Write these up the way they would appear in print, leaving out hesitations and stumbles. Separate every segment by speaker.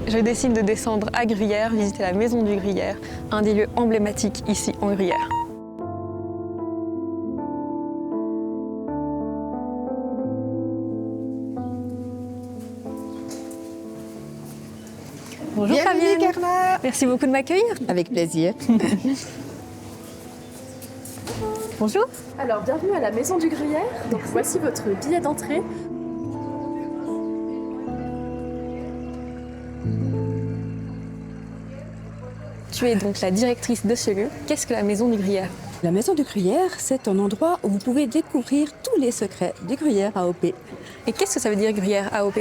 Speaker 1: Je décide de descendre à Gruyère, visiter la maison du Gruyère, un des lieux emblématiques ici en Gruyère. Bonjour
Speaker 2: Bienvenue,
Speaker 1: Fabienne.
Speaker 2: Carla.
Speaker 1: Merci beaucoup de m'accueillir.
Speaker 2: Avec plaisir.
Speaker 1: Bonjour.
Speaker 3: Alors, bienvenue à la Maison du Gruyère. Donc, voici votre billet d'entrée.
Speaker 1: Tu es donc la directrice de ce lieu. Qu'est-ce que la maison du Gruyère?
Speaker 2: La Maison du Gruyère, c'est un endroit où vous pouvez découvrir tous les secrets du Gruyère AOP.
Speaker 1: Et qu'est-ce que ça veut dire Gruyère AOP?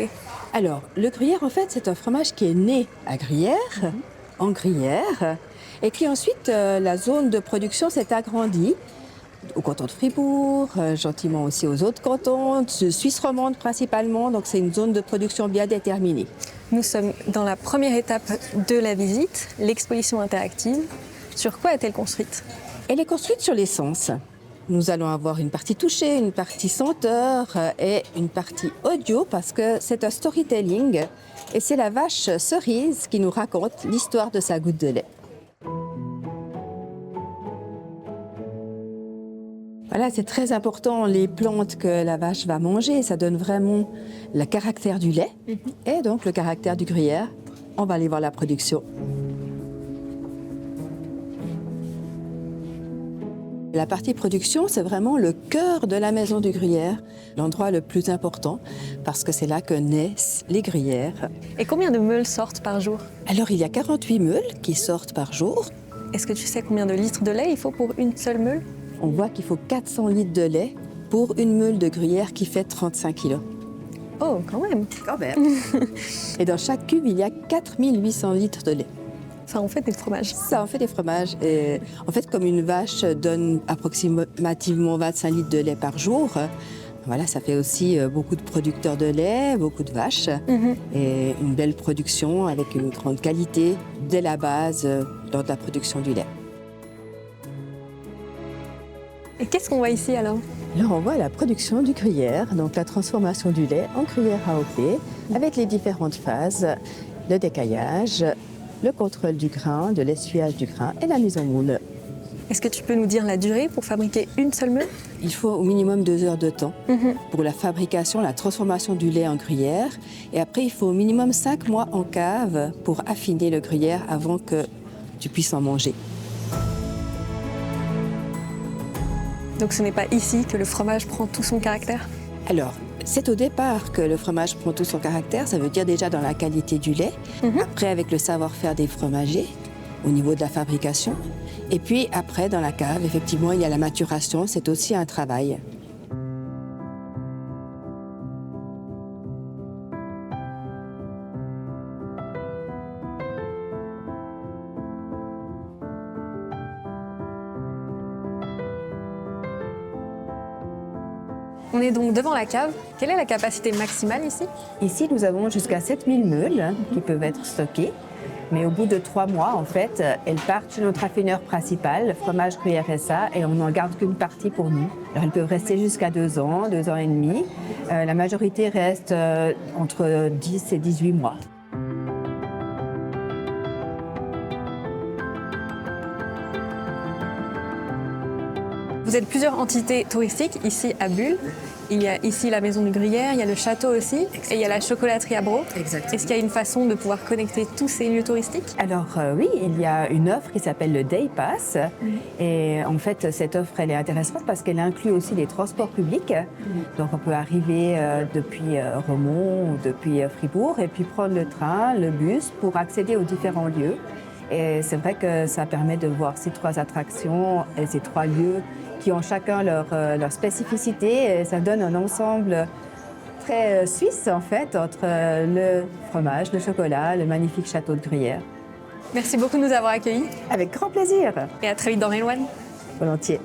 Speaker 2: Alors, le Gruyère, en fait, c'est un fromage qui est né à Gruyère, en Gruyère, et qui ensuite, la zone de production s'est agrandie au canton de Fribourg, gentiment aussi aux autres cantons, de Suisse romande principalement, donc c'est une zone de production bien déterminée.
Speaker 1: Nous sommes dans la première étape de la visite, l'exposition interactive. Sur quoi est-elle construite?
Speaker 2: Elle est construite sur l'essence. Nous allons avoir une partie touchée, une partie senteur et une partie audio parce que c'est un storytelling et c'est la vache Cerise qui nous raconte l'histoire de sa goutte de lait. Voilà, c'est très important, les plantes que la vache va manger, ça donne vraiment le caractère du lait et donc le caractère du Gruyère. On va aller voir la production. La partie production, c'est vraiment le cœur de la maison du Gruyère, l'endroit le plus important, parce que c'est là que naissent les gruyères.
Speaker 1: Et combien de meules sortent par jour?
Speaker 2: Alors, il y a 48 meules qui sortent par jour.
Speaker 1: Est-ce que tu sais combien de litres de lait il faut pour une seule meule?
Speaker 2: On voit qu'il faut 400 litres de lait pour une meule de gruyère qui fait 35 kilos.
Speaker 1: Oh, quand même.
Speaker 2: Quand même. Et dans chaque cube, il y a 4800 litres de lait.
Speaker 1: Ça en fait des fromages.
Speaker 2: Ça en fait des fromages. Et en fait, comme une vache donne approximativement 25 litres de lait par jour, voilà, ça fait aussi beaucoup de producteurs de lait, beaucoup de vaches, et une belle production avec une grande qualité dès la base dans la production du lait.
Speaker 1: Et qu'est-ce qu'on voit ici alors?
Speaker 2: Là, on voit la production du gruyère, donc la transformation du lait en gruyère AOP, avec les différentes phases, le décaillage, le contrôle du grain, de l'essuyage du grain et la mise en moule.
Speaker 1: Est-ce que tu peux nous dire la durée pour fabriquer une seule meule?
Speaker 2: Il faut au minimum 2 heures de temps pour la fabrication, la transformation du lait en gruyère. Et après, il faut au minimum 5 mois en cave pour affiner le gruyère avant que tu puisses en manger.
Speaker 1: Donc ce n'est pas ici que le fromage prend tout son caractère?
Speaker 2: Alors, c'est au départ que le fromage prend tout son caractère. Ça veut dire déjà dans la qualité du lait. Après, avec le savoir-faire des fromagers, au niveau de la fabrication. Et puis après, dans la cave, effectivement, il y a la maturation. C'est aussi un travail.
Speaker 1: On est donc devant la cave. Quelle est la capacité maximale ici?
Speaker 2: Ici, nous avons jusqu'à 7000 meules qui peuvent être stockées. Mais au bout de 3 mois, en fait, elles partent chez notre affineur principal, le fromage Gruyère SA, et on n'en garde qu'une partie pour nous. Alors, elles peuvent rester jusqu'à 2 ans, 2 ans et demi. La majorité reste entre 10 et 18 mois.
Speaker 1: Vous êtes plusieurs entités touristiques ici à Bulle. Il y a ici la maison du Gruyère, il y a le château aussi, et il y a la chocolaterie à Bro.
Speaker 2: Exactement.
Speaker 1: Est-ce qu'il y a une façon de pouvoir connecter tous ces lieux touristiques?
Speaker 2: Alors oui, il y a une offre qui s'appelle le Day Pass. Et en fait, cette offre, elle est intéressante parce qu'elle inclut aussi les transports publics. Donc on peut arriver depuis Romont ou depuis Fribourg et puis prendre le train, le bus pour accéder aux différents lieux. Et c'est vrai que ça permet de voir ces 3 attractions et ces 3 lieux qui ont chacun leur spécificité. Et ça donne un ensemble très suisse, en fait, entre le fromage, le chocolat, le magnifique château de Gruyère.
Speaker 1: Merci beaucoup de nous avoir accueillis
Speaker 2: Avec grand plaisir.
Speaker 1: et à très vite dans Reloine.
Speaker 2: Volontiers.